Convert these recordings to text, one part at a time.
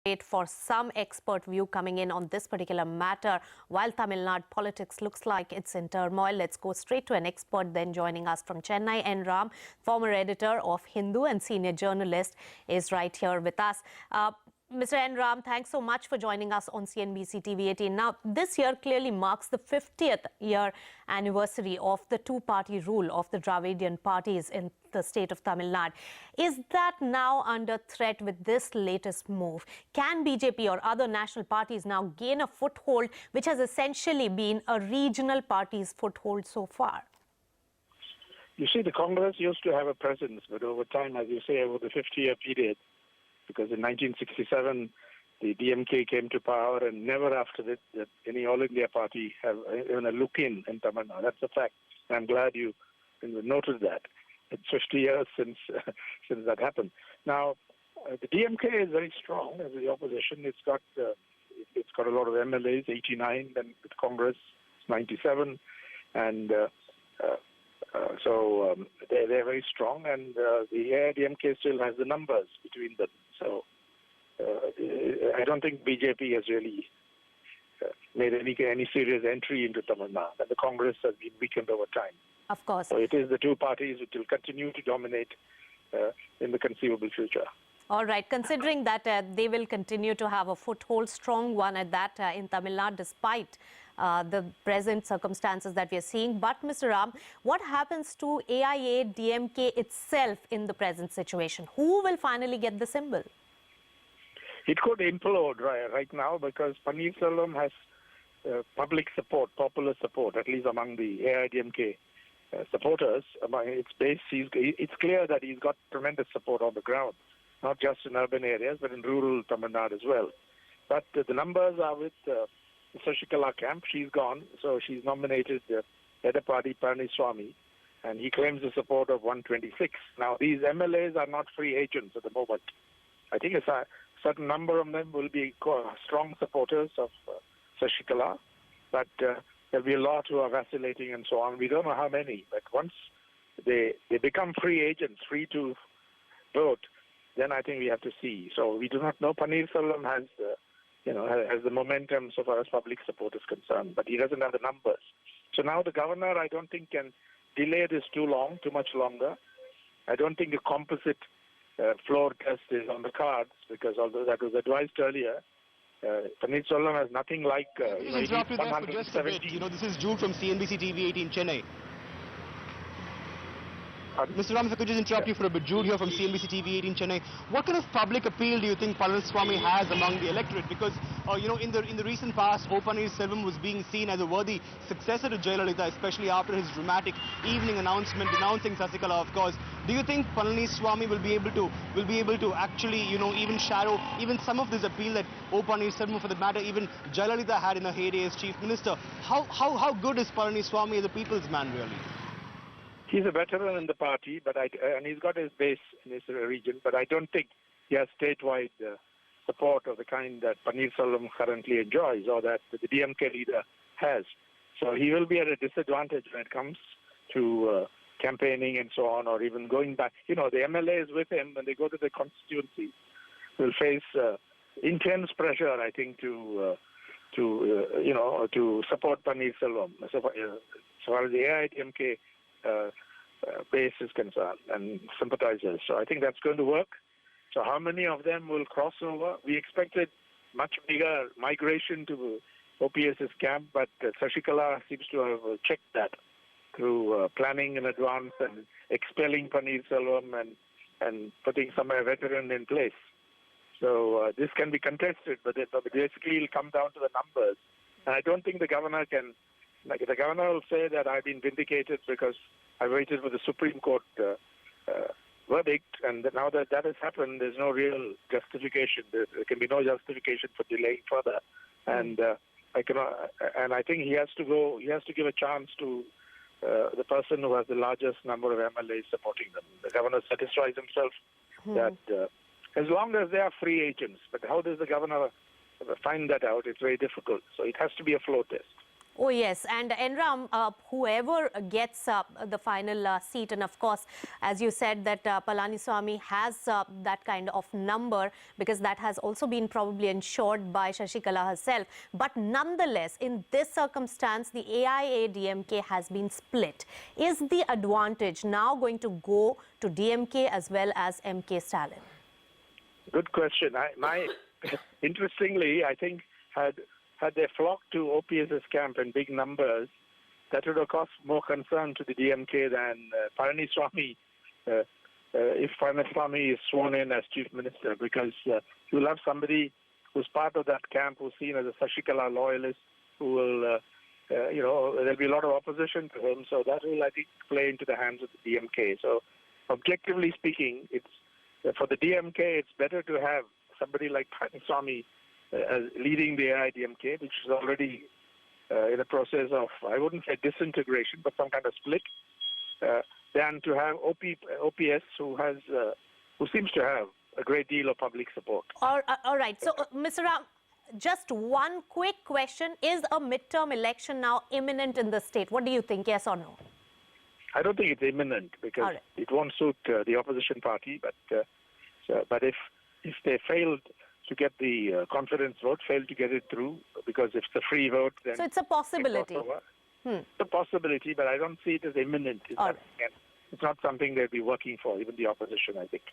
Wait for some expert view coming in on this particular matter. While Tamil Nadu politics looks like it's in turmoil, let's go straight to an expert then joining us from Chennai. N. Ram, former editor of Hindu and senior journalist, is right here with us. Mr. N. Ram, thanks so much for joining us on CNBC TV 18. Now, this year clearly marks the 50th year anniversary of the two-party rule of the Dravidian parties in the state of Tamil Nadu. Is that now under threat with this latest move? Can BJP or other national parties now gain a foothold, which has essentially been a regional party's foothold so far? You see, the Congress used to have a presence, but over time, as you say, over the 50-year period, because in 1967, the DMK came to power, and never after that did any All India party have even a look in Tamil Nadu. That's a fact. And I'm glad you noted that. It's 50 years since that happened. Now, the DMK is very strong as the opposition. It's got a lot of MLAs, 89, then with Congress, 97, and so they're very strong. And the AIADMK still has the numbers between them. So I don't think BJP has really made any serious entry into Tamil Nadu, and the Congress has been weakened over time. Of course. So it is the two parties which will continue to dominate in the conceivable future. All right. Considering that they will continue to have a foothold, strong one at that in Tamil Nadu, despite the present circumstances that we are seeing. But, Mr. Ram, what happens to AIADMK itself in the present situation? Who will finally get the symbol? It could implode right now because Panneerselvam has public support, popular support, at least among the AIADMK supporters. Among its base, it's clear that he's got tremendous support on the ground, not just in urban areas, but in rural Tamil Nadu as well. But the numbers are with the Sashikala camp. She's gone, so she's nominated the head party, Palanisamy, and he claims the support of 126. Now, these MLAs are not free agents at the moment. I think a certain number of them will be strong supporters of Sashikala, but there'll be a lot who are vacillating and so on. We don't know how many, but once they become free agents, free to vote, then I think we have to see. So we do not know. Panneerselvam has the momentum so far as public support is concerned, but he doesn't have the numbers. So now the governor, I don't think, can delay this too much longer. I don't think a composite floor test is on the cards, because although that was advised earlier, Panneerselvam has nothing like, This is Jude from CNBC TV 18 Chennai. Mr. Ram, if I could just interrupt you for a bit. Jude here from CNBC TV 18 Chennai. What kind of public appeal do you think Palanisamy has among the electorate? Because, in the recent past, Panneerselvam was being seen as a worthy successor to Jayalalitha, especially after his dramatic evening announcement denouncing Sasikala, of course. Do you think Palanisamy will be able to actually, even shadow even some of this appeal that Panneerselvam, for that matter, even Jayalalitha had in her heyday as chief minister? How good is Palanisamy as a people's man, really? He's a veteran in the party, and he's got his base in his region, but I don't think he has statewide support of the kind that Panneerselvam currently enjoys, or that the DMK leader has. So he will be at a disadvantage when it comes to campaigning and so on, or even going back. The MLA is with him when they go to the constituency. Will face intense pressure, I think, to support Panneerselvam so far as the AIADMK base is concerned and sympathizers. So I think that's going to work. So how many of them will cross over? We expected much bigger migration to OPS's camp, but Sashikala seems to have checked that through planning in advance and expelling Panneerselvam and putting some veteran in place. So this can be contested, but basically it'll come down to the numbers. And I don't think the governor can. The governor will say that I've been vindicated because I waited for the Supreme Court verdict, and now that has happened, there's no real justification. There can be no justification for delaying further. And I think he has to give a chance to the person who has the largest number of MLAs supporting them. The governor satisfies himself that as long as they are free agents, but how does the governor find that out? It's very difficult. So it has to be a floor test. Oh, yes. And Enram, whoever gets the final seat, and of course, as you said, that Palanisamy has that kind of number, because that has also been probably ensured by Shashikala herself. But nonetheless, in this circumstance, the AIADMK has been split. Is the advantage now going to go to DMK as well as MK Stalin? Good question. Interestingly, I think had they flocked to OPS's camp in big numbers, that would have caused more concern to the DMK than Palanisamy, if Palanisamy is sworn in as chief minister, because you'll have somebody who's part of that camp who's seen as a Shashikala loyalist, who will, there'll be a lot of opposition to him, so that will, I think, play into the hands of the DMK. So, objectively speaking, it's for the DMK, it's better to have somebody like Palanisamy leading the AIADMK, which is already in a process of, I wouldn't say disintegration, but some kind of split, than to have OPS, who seems to have a great deal of public support. All right. So, Mr. Ram, just one quick question. Is a midterm election now imminent in the state? What do you think, yes or no? I don't think it's imminent, because it won't suit the opposition party. But if they failed to get the confidence vote, failed to get it through, because if it's a free vote, then... So it's a possibility. It's a possibility, but I don't see it as imminent. It's not something they'll be working for, even the opposition, I think.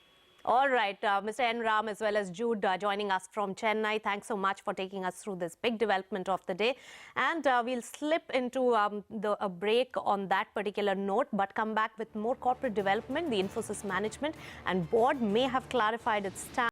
All right, Mr. N. Ram as well as Jude joining us from Chennai. Thanks so much for taking us through this big development of the day. And we'll slip into a break on that particular note, but come back with more corporate development. The Infosys management and board may have clarified its stance.